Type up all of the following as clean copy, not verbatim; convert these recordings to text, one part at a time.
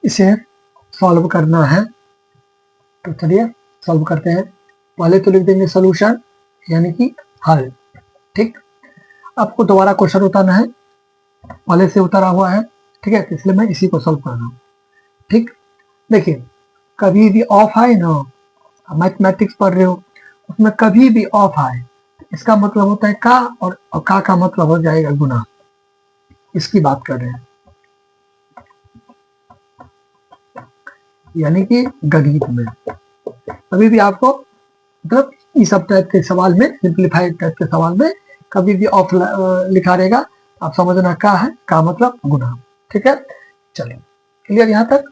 इसे सॉल्व करना है तो चलिए सॉल्व करते हैं। पहले तो लिख देंगे सोल्यूशन यानी कि हल। ठीक, आपको दोबारा क्वेश्चन उतारना है, पहले से उतारा हुआ है। ठीक है, इसलिए मैं इसी को सॉल्व कर रहा हूँ। ठीक, देखिए कभी भी ऑफ आए ना, मैथमेटिक्स पढ़ रहे हो उसमें कभी भी ऑफ आए इसका मतलब होता है का, और का मतलब हो जाएगा गुना। इसकी बात कर रहे हैं, यानी कि गणित में कभी भी आपको मतलब इस सब टाइप के सवाल में, सिंप्लीफाइड टाइप के सवाल में कभी भी ऑफ लिखा रहेगा, आप समझना का है, का मतलब गुना। ठीक है, चलिए क्लियर यहाँ तक।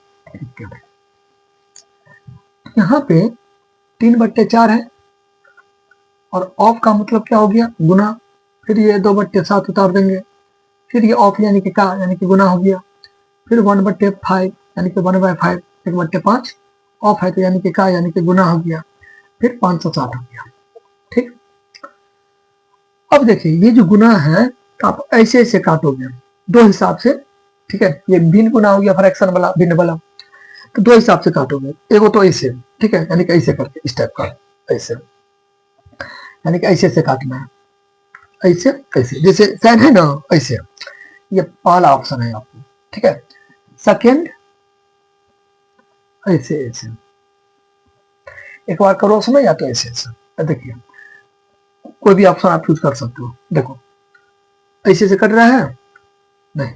यहाँ पे 3/4 है और ऑफ का मतलब क्या हो गया, गुना। फिर ये 2/7 उतार देंगे, फिर ये ऑफ यानी कि का यानी कि गुना हो गया। फिर 1/5 यानी कि 1/5, 1/5 ऑफ है तो यानी कि का यानी कि गुना हो गया। फिर 560 हो गया। ठीक, अब देखिए ये जो गुना है आप ऐसे ऐसे काटोगे दो हिसाब से। ठीक है, ये भिन्न गुना हो गया, फ्रैक्शन वाला भिन्न वाला, तो दो हिसाब से काटोगे। एगो तो ऐसे, ठीक है, यानी कि ऐसे करके इस टाइप का, ऐसे यानी कि ऐसे ऐसे काटना है, ऐसे ऐसे जैसे साइन है ना ऐसे। ये पहला ऑप्शन है आपको। ठीक है, सेकेंड ऐसे ऐसे, एक बार करो उसमें या तो ऐसे ऐसे। देखिए कोई भी ऑप्शन आप चूज कर सकते हो। देखो ऐसे से कट रहा है, नहीं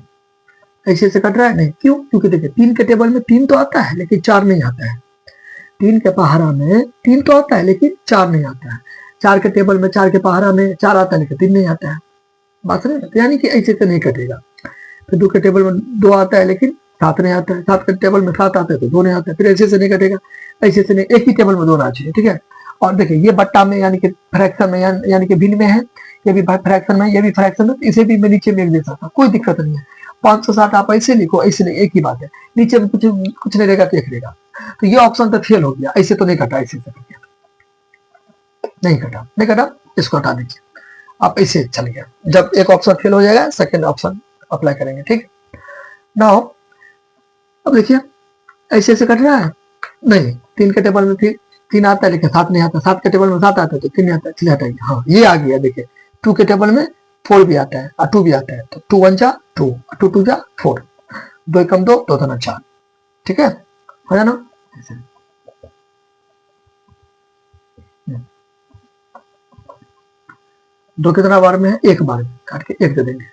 ऐसे से कट रहा है, नहीं। क्यों? क्योंकि देखिए 3 के टेबल में 3 तो आता है लेकिन 4 नहीं आता है। 3 के पहाड़ा में 3 तो आता है लेकिन 4 नहीं आता है। 4 के टेबल में 4 के पहाड़ा में 4 आता है लेकिन 3 नहीं आता है। बात नहीं, यानी कि ऐसे से नहीं कटेगा। फिर 2 के टेबल में 2 आता है लेकिन 7 नहीं आता है। 7 के टेबल में 7 आता है तो 2 नहीं आता है। फिर ऐसे से नहीं कटेगा, ऐसे से नहीं, एक ही टेबल में 2 आना चाहिए। ठीक है, और देखिए ये बट्टा में यानी कि फ्रैक्शन में यानी कि भिन्न में है, ये भी फ्रैक्शन में, ये भी फ्रैक्शन में, इसे भी मैं नीचे में लिख दे सकता, कोई दिक्कत नहीं है। 560 आप ऐसे लिखो, ऐसे नहीं, एक ही बात है। नीचे में कुछ कुछ नहीं रहेगा तो एक रहेगा। तो ये ऑप्शन तो फेल हो गया, ऐसे तो नहीं कटा, ऐसे से नहीं कटा, नहीं कटा, इसको हटा दीजिए। आप ऐसे चल गया, जब एक ऑप्शन फेल हो जाएगा सेकंड ऑप्शन अप्लाई करेंगे। ठीक, नाउ अब देखिए ऐसे ऐसे कट रहा है, नहीं 3 के टेबल में 3 आता है लेकिन 7 नहीं आता। 7 के टेबल में 7 आता है तो 3 नहीं आता है, चलिए हटाइए। हाँ ये आ गया, देखिए 2 के टेबल में 4 भी आता है और 2 भी आता है, तो 2 1 जा 2, 2 2 जा 4, 2 कम 2, 2 3 4। ठीक है, हो जाना। दो कितना बार में है, एक बार में, काट के एक दे देंगे।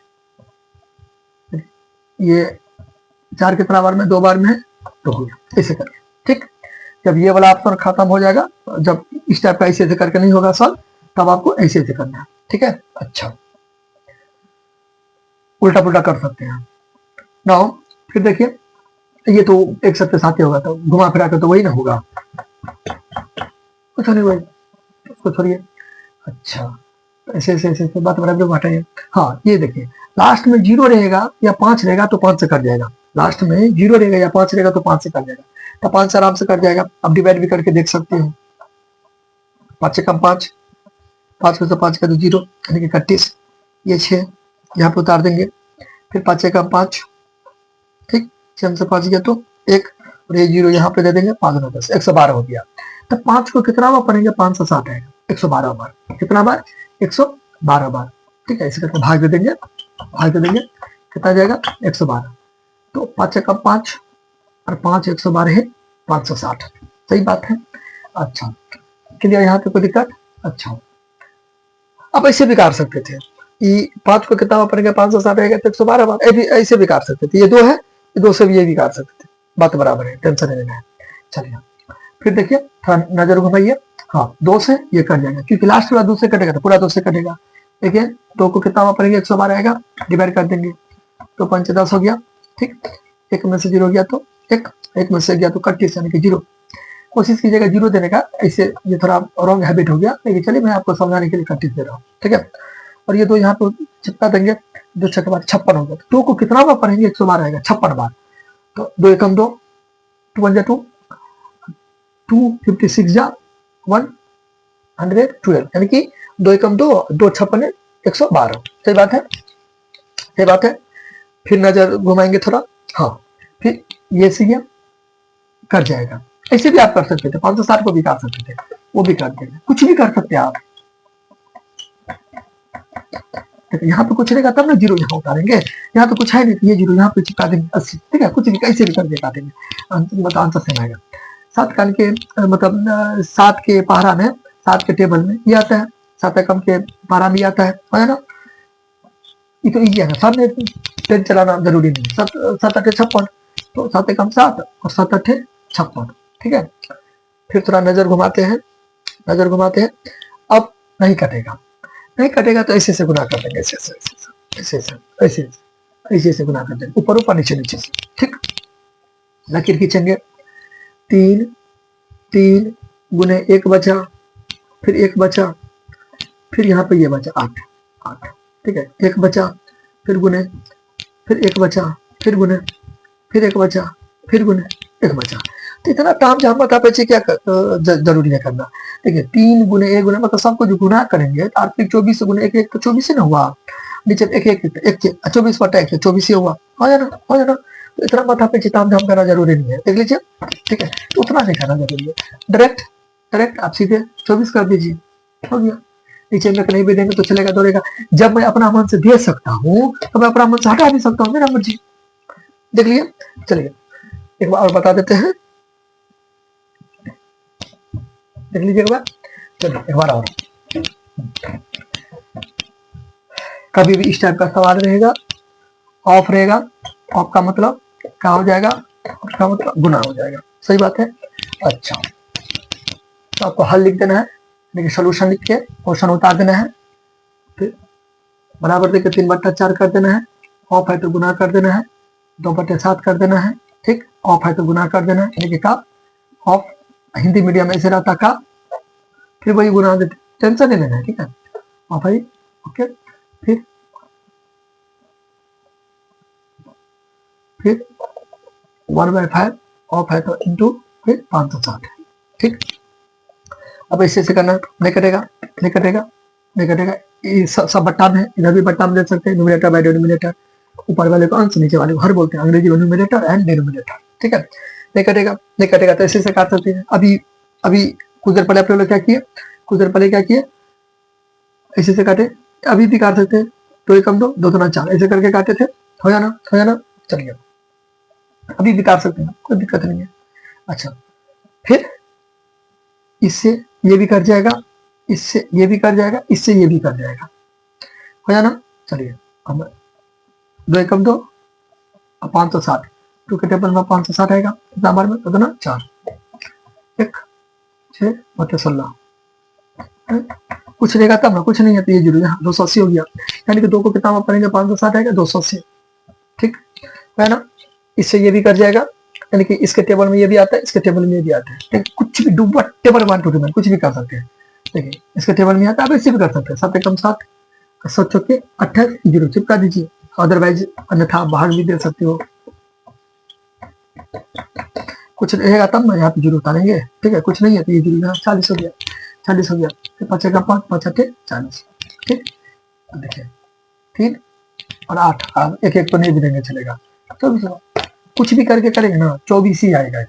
ये 4 कितना बार में, 2 बार में है तो हो गया, ऐसे करके। ठीक, जब ये वाला ऑप्शन खत्म हो जाएगा, जब इस टाइप का ऐसे ऐसे करके नहीं होगा सॉल्व, तब आपको ऐसे ऐसे करना है। ठीक है, अच्छा उल्टा पुल्टा कर सकते हैं। नाउ फिर देखिए ये तो एक साथ साथ होगा, तो घुमा फिरा के तो वही ना होगा, कुछ नहीं वही, उसको छोड़िए। अच्छा ऐसे ऐसे ऐसे बात बराबर हटाइए। हाँ ये देखिए लास्ट में 0 रहेगा या 5 रहेगा तो 5 से कट जाएगा। लास्ट में 0 रहेगा या 5 रहेगा तो 5 से कट जाएगा, तो 5 से आराम से कट जाएगा। अब डिवाइड भी करके देख सकते हो, 5 से कम 5, 5 में से 5 का तो 0 यानी कि 31, ये 6 यहाँ पे उतार देंगे। फिर 5 से कम 5, ठीक, 6 से 5 गया तो 1, और ये 0 यहाँ पे दे देंगे, 5 9 10, 112 हो गया। तो 5 को कितना बार पढ़ेंगे, 560 आएगा, 112 बार। कितना बार, 112 बार। ठीक है, इसे करके भाग दे देंगे, भाग दे देंगे, कितना जाएगा 112। तो 5 से कम 5 और 5 112 है 560, सही बात है। अच्छा क्लियर यहाँ पे कोई दिक्कत? अच्छा अब ऐसे भी कर सकते थे, 5 को कितना बार पढ़ेंगे, 560 आएगा तो 112 बार, ऐसे भी कर सकते थे। ये 2 है, ये 2 से भी ये भी कर सकते थे, बात बराबर है, टेंशन नहीं लेना है। चलिए फिर देखिए थोड़ा नजर घुमाइए। हाँ 2 से ये कट जाएगा क्योंकि लास्ट वाला 2 से कटेगा तो पूरा 2 से कटेगा। देखिए 2 को कितना बार पढ़ेंगे, 112 आएगा, डिवाइड कर देंगे तो 5 10 हो गया। ठीक, 1 में से 0 गया तो 1 में से गया तो 31 यानी कि 0। कोशिश कीजिएगा 0 देने का, ऐसे ये थोड़ा रॉन्ग हैबिट हो गया, लेकिन चलिए मैं आपको समझाने के लिए 31 दे रहा हूँ। ठीक है, और ये 2 यहाँ पे चिपका देंगे, 2 6 के बाद 56 हो गया। 2 को कितना बार पढ़ेंगे, 112 आएगा 56 बार। तो 2 एकम 2, 2 1 जा 2, 256 जा 112 यानी कि 2 एकम 2, 2 56 112। सही बात है, सही बात है। फिर नजर घुमाएंगे थोड़ा, हाँ फिर ये सी गया, कट जाएगा। ऐसे भी आप कर सकते थे, 560 को भी काट सकते थे, वो भी काट देंगे, कुछ भी कर सकते हैं आप। यहाँ पे कुछ रहेगा तब ना जीरो यहाँ उतारेंगे, यहाँ तो कुछ है नहीं, ये जीरो यहाँ पे चिपका देंगे 80, ठीक है, कुछ भी कैसे भी करके काटेंगे, मतलब आंसर सेम आएगा। 7 कान के मतलब 7 के पहाड़ा में, 7 के टेबल में ये आता है, 7 एकम के पहाड़ा में आता है ना, ये तो इजी है ना, साथ में पेन चलाना जरूरी नहीं है। 7 8 56, तो 7 एकम 7 और 7 8 56, ठीक है। फिर थोड़ा नजर घुमाते हैं, नजर घुमाते हैं, अब नहीं कटेगा, नहीं कटेगा तो ऐसे से गुना कर देंगे, ऐसे ऐसे ऐसे ऐसे ऐसे ऐसे ऐसे गुना कर देंगे, ऊपर ऊपर नीचे नीचे से, ठीक। लकीर खींचेंगे, 3 3 गुने 1 बचा, फिर 1 बचा, फिर यहाँ पे ये बचा 8 8, ठीक है, 1 बचा, फिर गुने, फिर 1 बचा, फिर गुने, फिर 1 बचा, फिर गुने, 1 बचा। तो इतना ताम झाम बता पे क्या जरूरी है करना। देखिए 3 गुने 1 गुना मतलब सबको जो गुना करेंगे, 24 गुने 1 1 तो 24 ही ना हुआ, नीचे 1 1 1 24 बटा 1 24 ही हुआ, हो जाना हो जाना। तो इतना माथा पे ताम झाम करना जरूरी नहीं है, देख लीजिए, ठीक है, तो उतना नहीं करना जरूरी है, डायरेक्ट डायरेक्ट आप सीधे 24 कर दीजिए, हो गया। नीचे में नहीं भी देंगे तो चलेगा, दौड़ेगा। जब मैं अपना मन से दे सकता हूँ तो मैं अपना मन से हटा भी सकता हूँ, मेरा मर्जी, देख लिए। चलिए एक बार और बता देते हैं, देख लीजिए एक बार, चलिए एक बार और। कभी भी इस टाइप का सवाल रहेगा, ऑफ रहेगा, ऑफ का मतलब क्या हो जाएगा, का मतलब गुना हो जाएगा, सही बात है। अच्छा, तो आपको हल लिख देना है, देखिए सोल्यूशन लिख के क्वेश्चन उतार देना है, फिर बराबर देके 3/4 कर देना है, ऑफ है तो गुना कर देना है, 2/7 कर देना है, ठीक। ऑफ है तो गुना कर देना है, यानी कि का ऑफ, हिंदी मीडियम में ऐसे रहता का, फिर वही गुना देते, टेंशन नहीं लेना है, ठीक है। ऑफ है, ओके, फिर 1/5 ऑफ है तो इंटू फिर 560, ठीक। अब ऐसे ऐसे करना, नहीं कटेगा नहीं कटेगा नहीं कटेगा, ये सब बट्टा में, इधर भी बट्टा में दे सकते हैं, न्यूमरेटर बाय डिनोमिनेटर, ऊपर वाले को अंश, नीचे वाले को हर बोलते हैं, अंग्रेजी में न्यूमरेटर एंड डिनोमिनेटर, ठीक है। नहीं कटेगा नहीं कटेगा तो ऐसे से काट सकते हैं। अभी अभी कुछ देर पहले आप लोग क्या किए, कुछ देर पहले क्या किए, ऐसे से काटे, अभी भी काट सकते हैं, 2 एकम 2 2 दूना 4, ऐसे करके काटे थे, हो जाना, चलिए अभी भी काट सकते हैं, कोई दिक्कत नहीं है। अच्छा, फिर इससे ये भी कट जाएगा, इससे ये भी कट जाएगा, इससे ये भी कट जाएगा, हो जाना। चलिए अब 2 एकम 2 और 560, 2 के टेबल में 560 आएगा, कितना बार में, तो ना 4 1 6 बटे 16, कुछ रहेगा तब ना, कुछ नहीं है तो ये जीरो, यहाँ 280 हो गया, यानी कि 2 को कितना करेंगे, 560 आएगा, 280, ठीक है ना। इससे ये भी कर जाएगा, यानी कि इसके टेबल में ये भी आता है, इसके टेबल में ये भी आता है, देखिए कुछ भी डू टेबल 1 2 3 कुछ भी कर सकते हैं, देखिए इसके टेबल में आता है, आप इससे भी कर सकते हैं, 7 एकम 7 7 चौके 28 जीरो चिपका दीजिए, अदरवाइज अन्यथा भाग भी दे सकते हो, कुछ रहेगा तब ना यहाँ पे जीरो उतारेंगे, ठीक है, कुछ नहीं है तो ये जीरो यहाँ 40 हो गया, 40 हो गया, फिर 5 एकम 5 5 8 40, ठीक। देखिए 3 और 8, एक एक तो नहीं भी देंगे चलेगा, 24, कुछ भी करके करेंगे ना 24 ही आएगा,